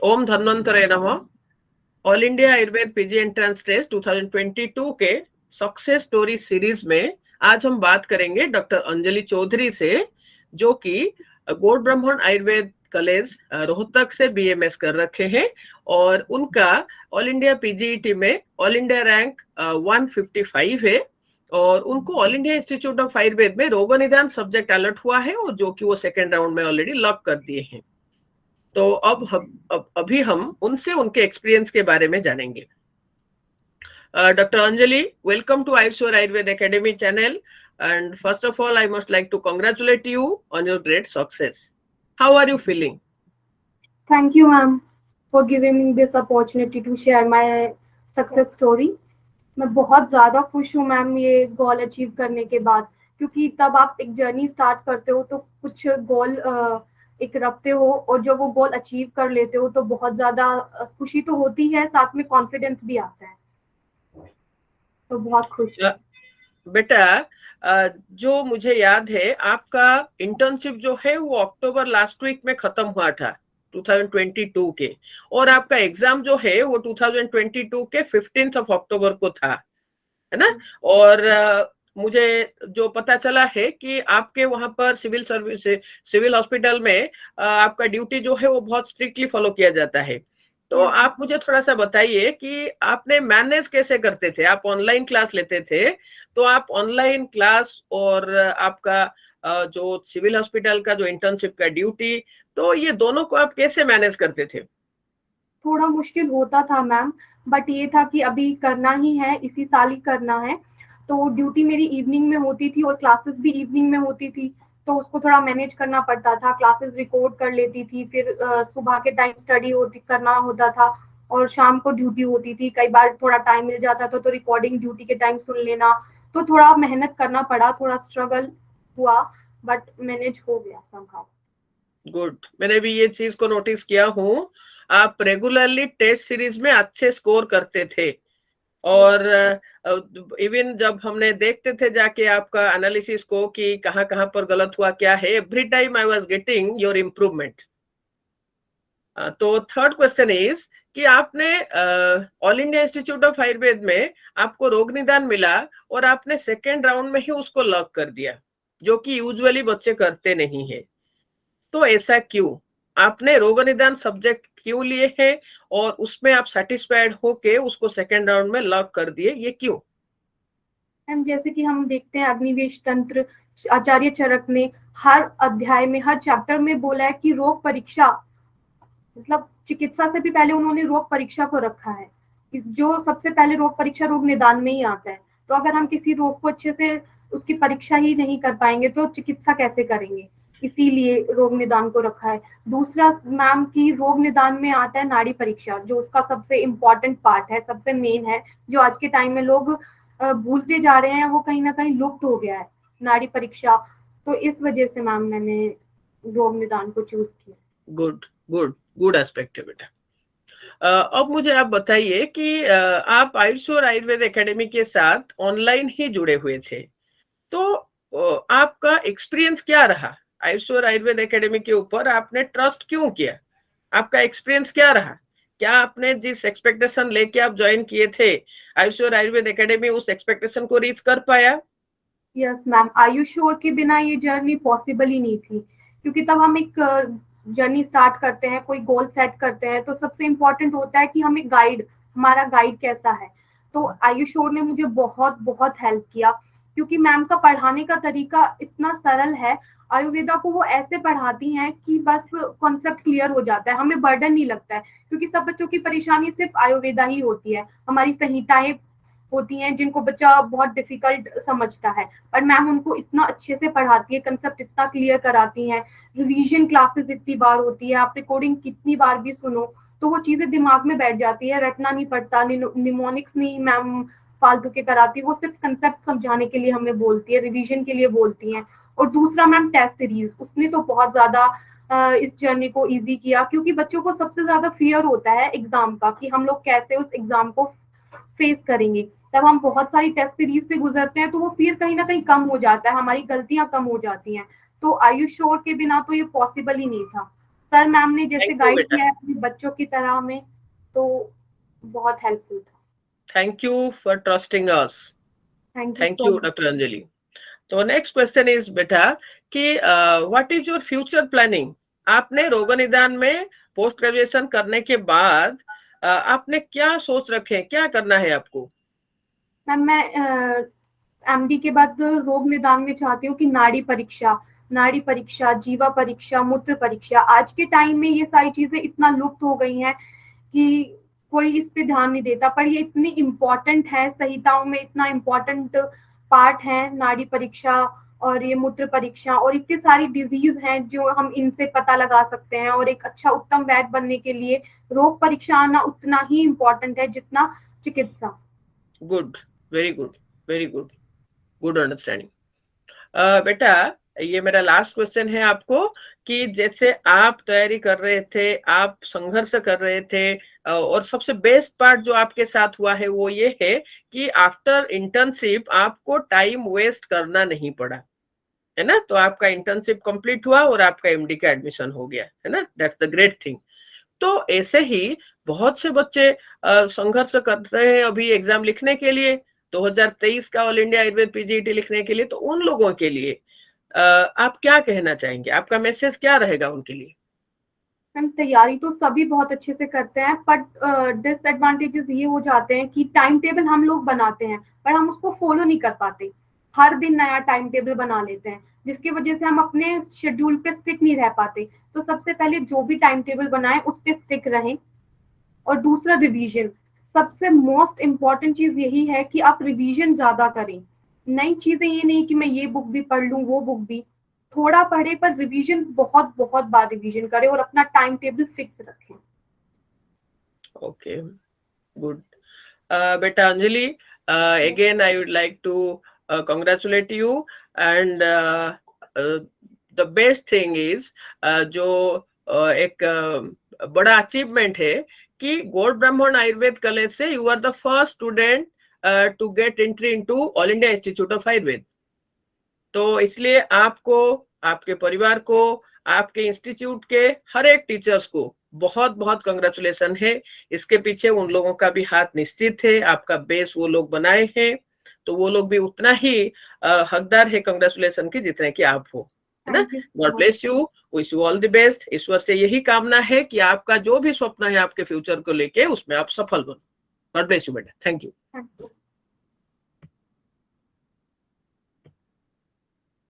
ओम धन्वंतरे नमः। All India Ayurveda PG entrance test 2022 के सक्सेस स्टोरी सीरीज में आज हम बात करेंगे डॉक्टर अंजलि चौधरी से, जो कि गौड़ ब्राह्मण आयुर्वेद कॉलेज रोहतक से बीएमएस कर रखे हैं और उनका ऑल इंडिया पीजीईटी में ऑल इंडिया रैंक 155 है और उनको all India institute of Ayurveda में रोग निदान सब्जेक्ट अलर्ट हुआ है और जो कि वो सेकेंड राउंड में ऑलरेडी लॉक कर दिए हैं। तो अभी हम उनसे उनके एक्सपीरियंस के बारे में जानेंगे। Doctor Anjali, welcome to Ayushwar Ayurveda academy channel and first of all I must like to congratulate you on your great success. How are you feeling? Thank you ma'am for giving me this opportunity to share my success story. मैं बहुत ज़्यादा खुश हूँ ma'am ये goal achieve करने के बाद, क्योंकि तब आप एक जर्नी स्टार्ट करते हो तो कुछ गोल एक रखते हो और जब वो गोल अचीव कर लेते हो तो बहुत ज़्यादा खुशी तो होती है, साथ में कॉन्फिडेंस भी आता है, तो बहुत खुश हूँ। बेटा, जो मुझे याद है आपका इंटर्नशिप जो है वो अक्टूबर लास्ट वीक में खत्म हुआ था 2022 के, और आपका एग्जाम जो है वो 2022 के 15 अक्टूबर को था, है ना? और मुझे जो पता चला है कि आपके वहां पर सिविल हॉस्पिटल में आपका ड्यूटी जो है वो बहुत स्ट्रिक्टली फॉलो किया जाता है। तो आप मुझे थोड़ा सा बताइए कि आपने मैनेज कैसे करते थे? आप ऑनलाइन क्लास लेते थे, तो आप ऑनलाइन क्लास और आपका जो सिविल हॉस्पिटल का जो इंटर्नशिप का ड्यूटी, तो ये दोनों को आप कैसे मैनेज करते थे? थोड़ा मुश्किल होता था मैम, बट ये था कि अभी करना ही है, इसी साल ही करना है। तो ड्यूटी मेरी इवनिंग में होती थी और क्लासेस भी इवनिंग में होती थी, तो उसको थोड़ा मैनेज करना पड़ता था। क्लासेस रिकॉर्ड कर लेती थी, फिर सुबह के टाइम स्टडी करना होता था और शाम को ड्यूटी होती थी। कई बार थोड़ा टाइम मिल जाता था तो रिकॉर्डिंग ड्यूटी के टाइम सुन लेना, तो थोड़ा मेहनत करना पड़ा, थोड़ा स्ट्रगल हुआ, बट मैनेज हो गया समहाउ। गुड, मैंने भी ये चीज को नोटिस किया हूँ, आप रेगुलरली टेस्ट सीरीज में अच्छे स्कोर करते थे और इवन जब हमने देखते थे जाके आपका एनालिसिस को कि कहाँ कहाँ पर गलत हुआ क्या है, every time I was getting your improvement. तो थर्ड क्वेश्चन इज कि आपने all India institute of Ayurveda में आपको रोग निदान मिला और आपने सेकेंड राउंड में ही उसको लॉक कर दिया, जो कि यूजुअली बच्चे करते नहीं है। तो ऐसा क्यों? आपने रोग निदान सब्जेक्ट क्यों लिए हैं और उसमें आप सेटिस्फाइड होके उसको सेकेंड राउंड में लॉक कर दिए, ये क्यों? मैम जैसे कि हम देखते हैं अग्निवेश तंत्र, आचार्य चरक ने हर अध्याय में, हर चैप्टर में बोला है कि रोग परीक्षा, मतलब चिकित्सा से भी पहले उन्होंने रोग परीक्षा को रखा है। जो सबसे पहले रोग परीक्षा रोग निदान में ही आता है, तो अगर हम किसी रोग को अच्छे से उसकी परीक्षा ही नहीं कर पाएंगे तो चिकित्सा कैसे करेंगे, इसीलिए रोग निदान को रखा है। दूसरा मैम की रोग निदान में आता है नाड़ी परीक्षा, जो उसका सबसे इम्पोर्टेंट पार्ट है, सबसे मेन है, जो आज के टाइम में लोग भूलते जा रहे हैं, वो कहीं ना कहीं लुप्त हो गया है नाड़ी परीक्षा। तो इस वजह से मैम मैंने रोग निदान को चूज किया। गुड गुड गुड एस्पेक्ट है बेटा। अब मुझे आप बताइए कि आप आयुष्वर आयुर्वेद एकेडमी के साथ ऑनलाइन ही जुड़े हुए थे, तो आपका एक्सपीरियंस क्या रहा? आयुष्वर आयुर्वेद एकेडमी के ऊपर आपने ट्रस्ट क्यों किया? आपका एक्सपीरियंस क्या रहा? क्या आपने जिस एक्सपेक्टेशन लेके आप ज्वाइन किए थे आयुष्वर आयुर्वेद एकेडमी, उस एक्सपेक्टेशन को रीच कर पाया? यस मैम, आयुष्वर के बिना ये जर्नी पॉसिबल ही नहीं थी, क्योंकि तब हम एक जर्नी स्टार्ट करते हैं, कोई गोल सेट करते हैं, तो सबसे इम्पोर्टेंट होता है कि हमें गाइड, हमारा गाइड कैसा है। तो आयुष्वर ने मुझे बहुत बहुत हेल्प किया, क्योंकि मैम का पढ़ाने का तरीका इतना सरल है। आयुर्वेदा को वो ऐसे पढ़ाती हैं कि बस कॉन्सेप्ट क्लियर हो जाता है, हमें बर्डन नहीं लगता है, क्योंकि सब बच्चों की परेशानी सिर्फ आयुर्वेदा ही होती है, हमारी संहिताएं होती हैं जिनको बच्चा बहुत डिफिकल्ट समझता है, पर मैम उनको इतना अच्छे से पढ़ाती है, कंसेप्ट इतना क्लियर कराती हैं, रिवीजन क्लासेस इतनी बार होती है, आप रिकॉर्डिंग कितनी बार भी सुनो तो वो चीजें दिमाग में बैठ जाती है, रटना नहीं पड़ता, निमोनिक्स नहीं मैम फालतू के कराती, वो सिर्फ कंसेप्ट समझाने के लिए हमें बोलती है, रिवीजन के लिए बोलती हैं। और दूसरा मैम टेस्ट सीरीज, उसने तो बहुत ज्यादा इस जर्नी को इजी किया, क्योंकि बच्चों को सबसे ज्यादा फियर होता है एग्जाम का, कि हम लोग कैसे उस एग्जाम को फेस करेंगे। तब हम बहुत सारी टेस्ट सीरीज से गुजरते हैं तो वो फिर कहीं ना कहीं कम हो जाता है, हमारी गलतियां कम हो जाती हैं। तो आयुष श्योर के बिना तो ये पॉसिबल ही नहीं था, सर मैम ने जैसे Thank you, गाइड बेटा. किया है अपने बच्चों की तरह में, तो बहुत हेल्पफुल था। Thank you for trusting us. Thank you Thank so you, much. Dr. Anjali. तो नेक्स्ट क्वेश्चन इज बेटा कि what is your future planning? आपने रोग निदान में पोस्ट ग्रेजुएशन करने के बाद आपने क्या सोच रखे हैं, क्या करना है आपको? मैम मैं एमडी के बाद रोग निदान में चाहती हूँ कि नाड़ी परीक्षा, जीवा परीक्षा, मूत्र परीक्षा, आज के टाइम में ये सारी चीजें इतना लुप्त हो गई हैं कि कोई इस पे ध्यान नहीं देता, पर ये इतनी इम्पोर्टेंट है, संहिताओं में इतना इम्पोर्टेंट पार्ट है नाड़ी परीक्षा और ये मूत्र परीक्षा, और इतनी सारी डिजीज हैं जो हम इनसे पता लगा सकते हैं, और एक अच्छा उत्तम वैद्य बनने के लिए रोग परीक्षा आना उतना ही इम्पोर्टेंट है जितना चिकित्सा। Good, very good, very good, good understanding. बेटा, ये मेरा लास्ट क्वेश्चन है आपको कि जैसे आप तैयारी कर रहे थे, आप संघर्ष कर रहे थे, और सबसे बेस्ट पार्ट जो आपके साथ हुआ है वो ये है कि आफ्टर इंटर्नशिप आपको टाइम वेस्ट करना नहीं पड़ा, है ना? तो आपका इंटर्नशिप कंप्लीट हुआ और आपका एमडी का एडमिशन हो गया, है ना? That's the great thing. तो ऐसे ही बहुत से बच्चे संघर्ष कर रहे हैं अभी एग्जाम लिखने के लिए, 2023 का ऑल इंडिया आयुर्वेद पीजीईटी लिखने के लिए. तो उन लोगों के लिए आप क्या कहना चाहेंगे? आपका मैसेज क्या रहेगा उनके लिए? मैम तैयारी तो सभी बहुत अच्छे से करते हैं, बट डिसएडवांटेजेस ये हो जाते हैं कि टाइम टेबल हम लोग बनाते हैं पर हम उसको फॉलो नहीं कर पाते, हर दिन नया टाइम टेबल बना लेते हैं जिसकी वजह से हम अपने शेड्यूल पे स्टिक नहीं रह पाते। तो सबसे पहले जो भी टाइम टेबल बनाए उस पे स्टिक रहें। और दूसरा रिवीजन, सबसे मोस्ट इम्पॉर्टेंट चीज यही है कि आप रिवीजन ज्यादा करें। नई चीजें ये नहीं कि मैं ये बुक भी पढ़ लूं वो बुक भी, थोड़ा पढ़े पर रिवीजन बहुत बहुत बार रिवीजन करें और अपना टाइम टेबल फिक्स रखें। Okay, good. बेटा Anjali, again I would like to congratulate you, and the best thing is जो एक बड़ा अचीवमेंट है कि गौड़ ब्राह्मण आयुर्वेद कॉलेज से you are the first student to get entry into all India institute of Ayurveda. तो इसलिए आपको, आपके परिवार को, आपके इंस्टीट्यूट के हर एक टीचर्स को बहुत बहुत कंग्रेचुलेशन है. इसके पीछे उन लोगों का भी हाथ निश्चित है, आपका बेस वो लोग बनाए हैं, तो वो लोग भी उतना ही हकदार है कंग्रेचुलेशन की जितने कि आप हो, है ना? God bless you, wish you all the best. ईश्वर से यही कामना है कि आपका जो भी स्वप्न है आपके फ्यूचर को लेके उसमें आप सफल बनो. गॉड ब्लेस यू बेटा. Thank you.